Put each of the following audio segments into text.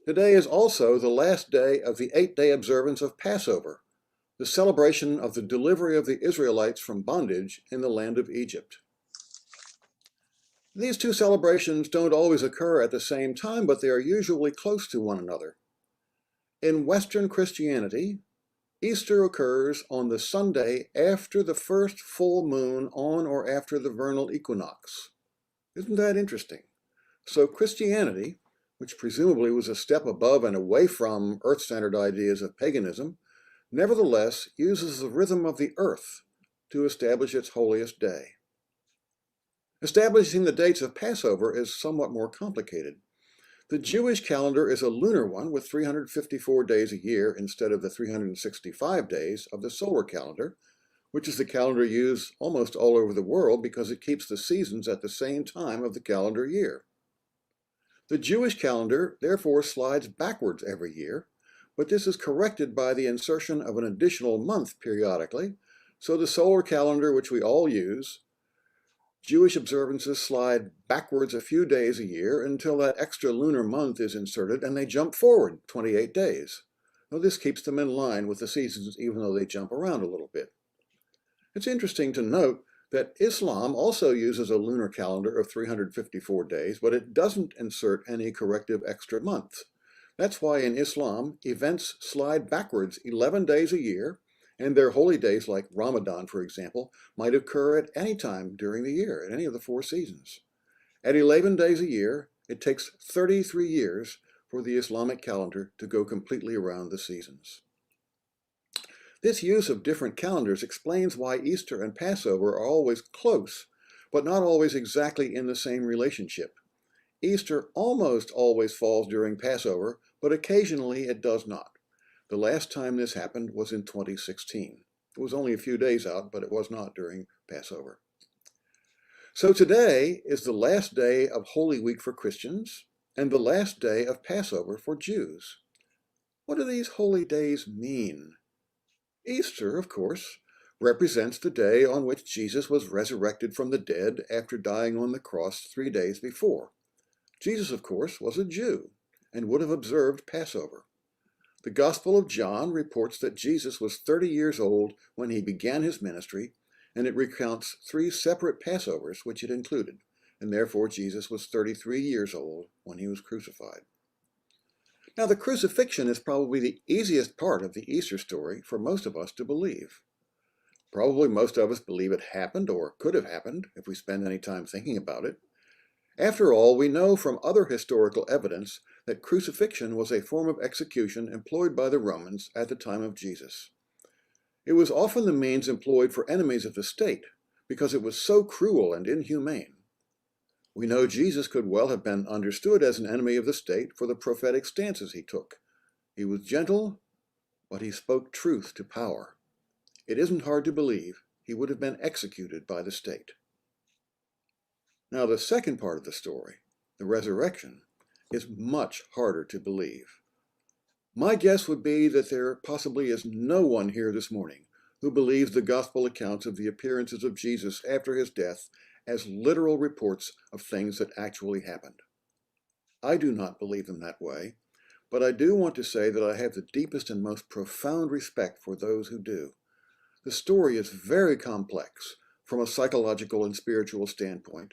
Today is also the last day of the 8-day observance of Passover, the celebration of the delivery of the Israelites from bondage in the land of Egypt. These two celebrations don't always occur at the same time, but they are usually close to one another. In Western Christianity, Easter occurs on the Sunday after the first full moon on or after the vernal equinox. Isn't that interesting? So Christianity, which presumably was a step above and away from earth-centered ideas of paganism, nevertheless uses the rhythm of the earth to establish its holiest day. Establishing the dates of Passover is somewhat more complicated. The Jewish calendar is a lunar one with 354 days a year instead of the 365 days of the solar calendar, which is the calendar used almost all over the world because it keeps the seasons at the same time of the calendar year. The Jewish calendar therefore slides backwards every year, but this is corrected by the insertion of an additional month periodically, so the solar calendar, which we all use, Jewish observances slide backwards a few days a year until that extra lunar month is inserted and they jump forward 28 days. Now, this keeps them in line with the seasons even though they jump around a little bit. It's interesting to note that Islam also uses a lunar calendar of 354 days, but it doesn't insert any corrective extra months. That's why in Islam, events slide backwards 11 days a year, and their holy days, like Ramadan, for example, might occur at any time during the year, at any of the 4 seasons. At 11 days a year, it takes 33 years for the Islamic calendar to go completely around the seasons. This use of different calendars explains why Easter and Passover are always close, but not always exactly in the same relationship. Easter almost always falls during Passover, but occasionally it does not. The last time this happened was in 2016. It was only a few days out, but it was not during Passover. So today is the last day of Holy Week for Christians and the last day of Passover for Jews. What do these holy days mean? Easter, of course, represents the day on which Jesus was resurrected from the dead after dying on the cross 3 days before. Jesus, of course, was a Jew and would have observed Passover. The Gospel of John reports that Jesus was 30 years old when he began his ministry, and it recounts 3 separate Passovers which it included, and therefore Jesus was 33 years old when he was crucified. Now, the crucifixion is probably the easiest part of the Easter story for most of us to believe. Probably most of us believe it happened or could have happened if we spend any time thinking about it. After all, we know from other historical evidence that crucifixion was a form of execution employed by the Romans at the time of Jesus. It was often the means employed for enemies of the state because it was so cruel and inhumane. We know Jesus could well have been understood as an enemy of the state for the prophetic stances he took. He was gentle, but he spoke truth to power. It isn't hard to believe he would have been executed by the state. Now, the second part of the story, the resurrection, is much harder to believe. My guess would be that there possibly is no one here this morning who believes the gospel accounts of the appearances of Jesus after his death as literal reports of things that actually happened. I do not believe them that way, but I do want to say that I have the deepest and most profound respect for those who do. The story is very complex from a psychological and spiritual standpoint,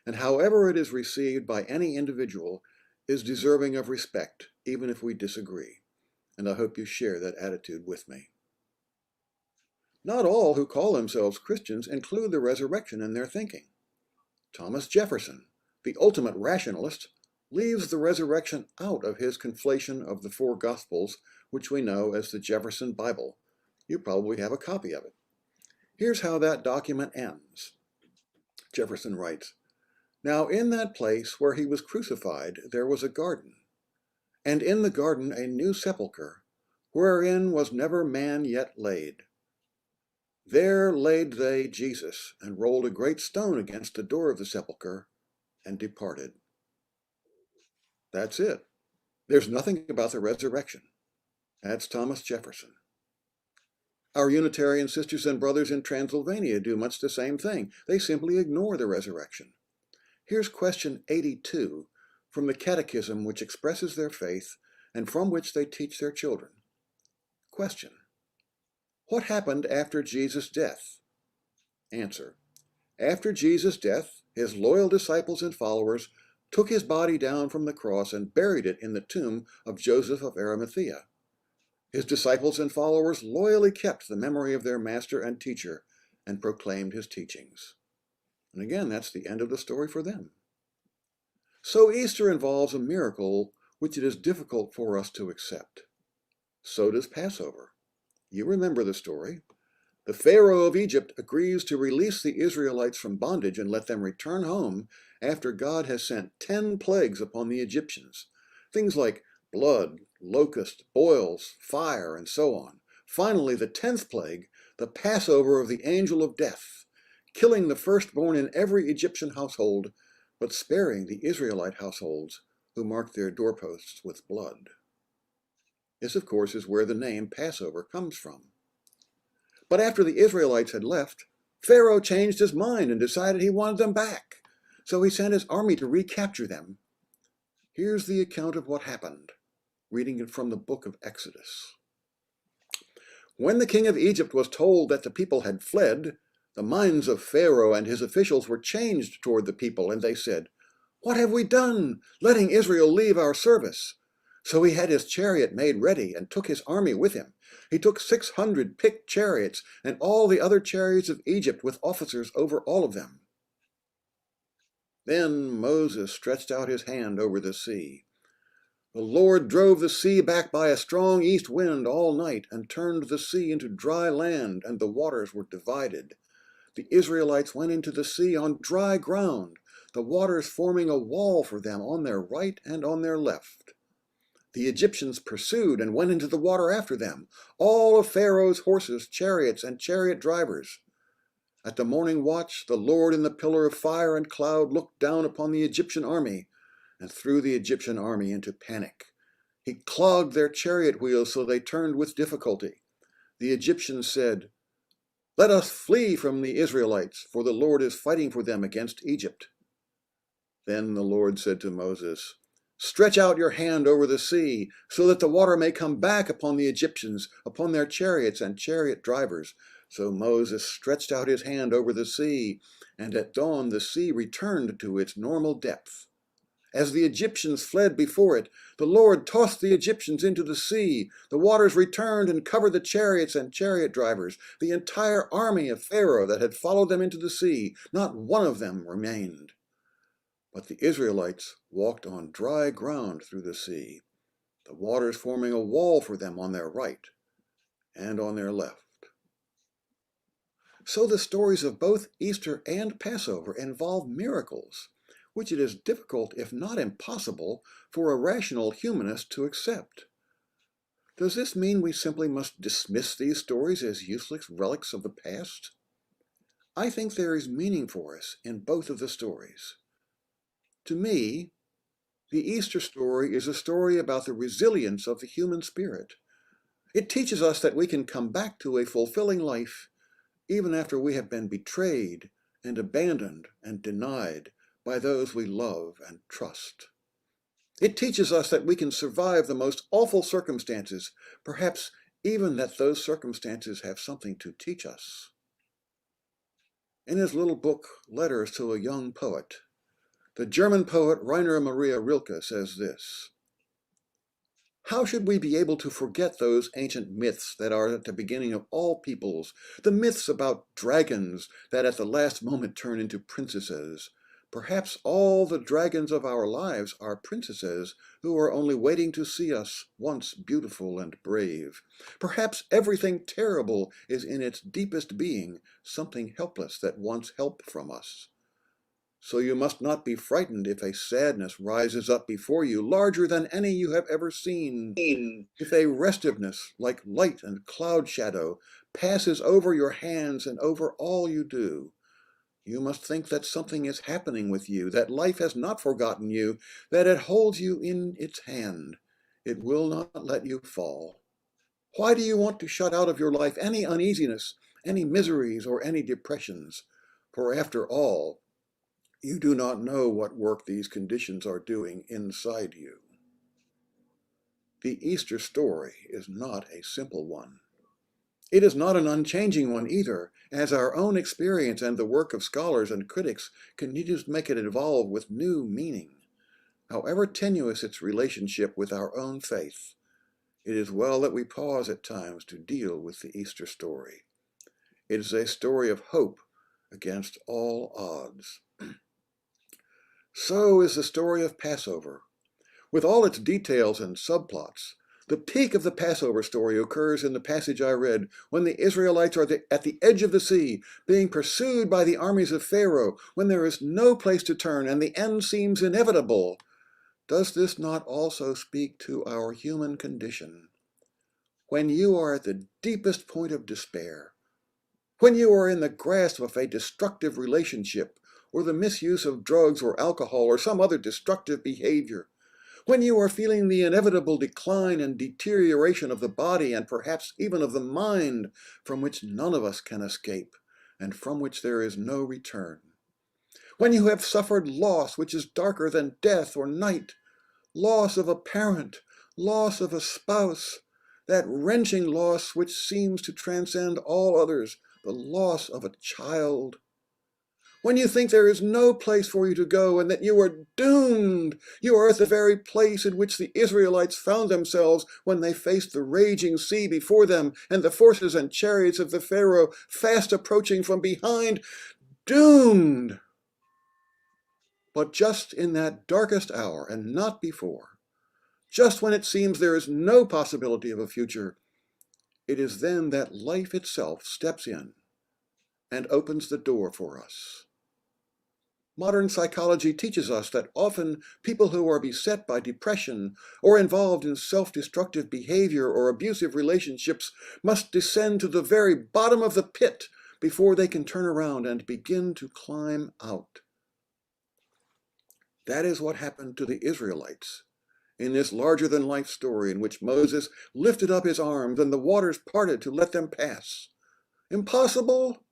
and however it is received by any individual is deserving of respect, even if we disagree. And I hope you share that attitude with me. Not all who call themselves Christians include the resurrection in their thinking. Thomas Jefferson, the ultimate rationalist, leaves the resurrection out of his conflation of the 4 Gospels, which we know as the Jefferson Bible. You probably have a copy of it. Here's how that document ends. Jefferson writes, "Now in that place where he was crucified there was a garden, and in the garden a new sepulchre, wherein was never man yet laid. There laid they Jesus, and rolled a great stone against the door of the sepulchre, and departed." That's it. There's nothing about the resurrection. That's Thomas Jefferson. Our Unitarian sisters and brothers in Transylvania do much the same thing. They simply ignore the resurrection. Here's question 82 from the Catechism, which expresses their faith and from which they teach their children. Question: what happened after Jesus' death? Answer: after Jesus' death, his loyal disciples and followers took his body down from the cross and buried it in the tomb of Joseph of Arimathea. His disciples and followers loyally kept the memory of their master and teacher and proclaimed his teachings. And again, that's the end of the story for them. So Easter involves a miracle which it is difficult for us to accept. So does Passover. You remember the story. The Pharaoh of Egypt agrees to release the Israelites from bondage and let them return home after God has sent 10 plagues upon the Egyptians. Things like blood, locust, boils, fire, and so on. Finally, the 10th plague, the Passover of the angel of death, killing the firstborn in every Egyptian household, but sparing the Israelite households who marked their doorposts with blood. This, of course, is where the name Passover comes from. But after the Israelites had left, Pharaoh changed his mind and decided he wanted them back. So he sent his army to recapture them. Here's the account of what happened, reading it from the book of Exodus. When the king of Egypt was told that the people had fled, the minds of Pharaoh and his officials were changed toward the people, and they said, "What have we done, letting Israel leave our service?" So he had his chariot made ready and took his army with him. He took 600 picked chariots and all the other chariots of Egypt with officers over all of them. Then Moses stretched out his hand over the sea. The Lord drove the sea back by a strong east wind all night and turned the sea into dry land, and the waters were divided. The Israelites went into the sea on dry ground, the waters forming a wall for them on their right and on their left. The Egyptians pursued and went into the water after them, all of Pharaoh's horses, chariots, and chariot drivers. At the morning watch, the Lord in the pillar of fire and cloud looked down upon the Egyptian army and threw the Egyptian army into panic. He clogged their chariot wheels so they turned with difficulty. The Egyptians said, "Let us flee from the Israelites, for the Lord is fighting for them against Egypt." Then the Lord said to Moses, "Stretch out your hand over the sea, so that the water may come back upon the Egyptians, upon their chariots and chariot drivers." So Moses stretched out his hand over the sea, and at dawn the sea returned to its normal depth. As the Egyptians fled before it, the Lord tossed the Egyptians into the sea. The waters returned and covered the chariots and chariot drivers, the entire army of Pharaoh that had followed them into the sea. Not one of them remained. But the Israelites walked on dry ground through the sea, the waters forming a wall for them on their right and on their left. So the stories of both Easter and Passover involve miracles, which it is difficult, if not impossible, for a rational humanist to accept. Does this mean we simply must dismiss these stories as useless relics of the past? I think there is meaning for us in both of the stories. To me, the Easter story is a story about the resilience of the human spirit. It teaches us that we can come back to a fulfilling life even after we have been betrayed and abandoned and denied by those we love and trust. It teaches us that we can survive the most awful circumstances, perhaps even that those circumstances have something to teach us. In his little book, Letters to a Young Poet, the German poet Rainer Maria Rilke says this: "How should we be able to forget those ancient myths that are at the beginning of all peoples, the myths about dragons that at the last moment turn into princesses? Perhaps all the dragons of our lives are princesses who are only waiting to see us once beautiful and brave. Perhaps everything terrible is in its deepest being something helpless that wants help from us. So you must not be frightened if a sadness rises up before you, larger than any you have ever seen. If a restiveness, like light and cloud shadow, passes over your hands and over all you do, you must think that something is happening with you, that life has not forgotten you, that it holds you in its hand. It will not let you fall. Why do you want to shut out of your life any uneasiness, any miseries, or any depressions? For after all, you do not know what work these conditions are doing inside you." The Easter story is not a simple one. It is not an unchanging one either, as our own experience and the work of scholars and critics continues to make it evolve with new meaning. However tenuous its relationship with our own faith, it is well that we pause at times to deal with the Easter story. It is a story of hope against all odds. So is the story of Passover. With all its details and subplots, the peak of the Passover story occurs in the passage I read when the Israelites are at the edge of the sea, being pursued by the armies of Pharaoh, when there is no place to turn and the end seems inevitable. Does this not also speak to our human condition? When you are at the deepest point of despair, when you are in the grasp of a destructive relationship, or the misuse of drugs or alcohol or some other destructive behavior, when you are feeling the inevitable decline and deterioration of the body and perhaps even of the mind, from which none of us can escape and from which there is no return, when you have suffered loss which is darker than death or night, loss of a parent, loss of a spouse, that wrenching loss which seems to transcend all others, the loss of a child. When you think there is no place for you to go and that you are doomed, you are at the very place in which the Israelites found themselves when they faced the raging sea before them and the forces and chariots of the Pharaoh fast approaching from behind, doomed. But just in that darkest hour, and not before, just when it seems there is no possibility of a future, it is then that life itself steps in and opens the door for us. Modern psychology teaches us that often people who are beset by depression or involved in self-destructive behavior or abusive relationships must descend to the very bottom of the pit before they can turn around and begin to climb out. That is what happened to the Israelites in this larger-than-life story in which Moses lifted up his arms and the waters parted to let them pass. Impossible?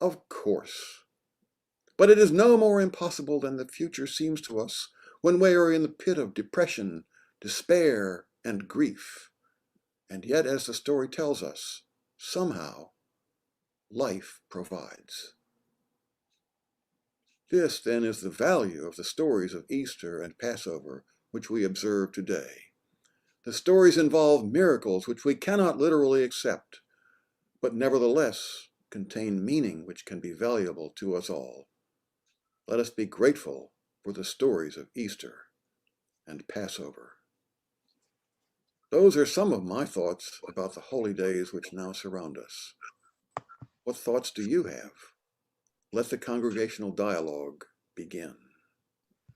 Of course. But it is no more impossible than the future seems to us when we are in the pit of depression, despair, and grief. And yet, as the story tells us, somehow, life provides. This, then, is the value of the stories of Easter and Passover which we observe today. The stories involve miracles which we cannot literally accept, but nevertheless contain meaning which can be valuable to us all. Let us be grateful for the stories of Easter and Passover. Those are some of my thoughts about the holy days which now surround us. What thoughts do you have? Let the congregational dialogue begin.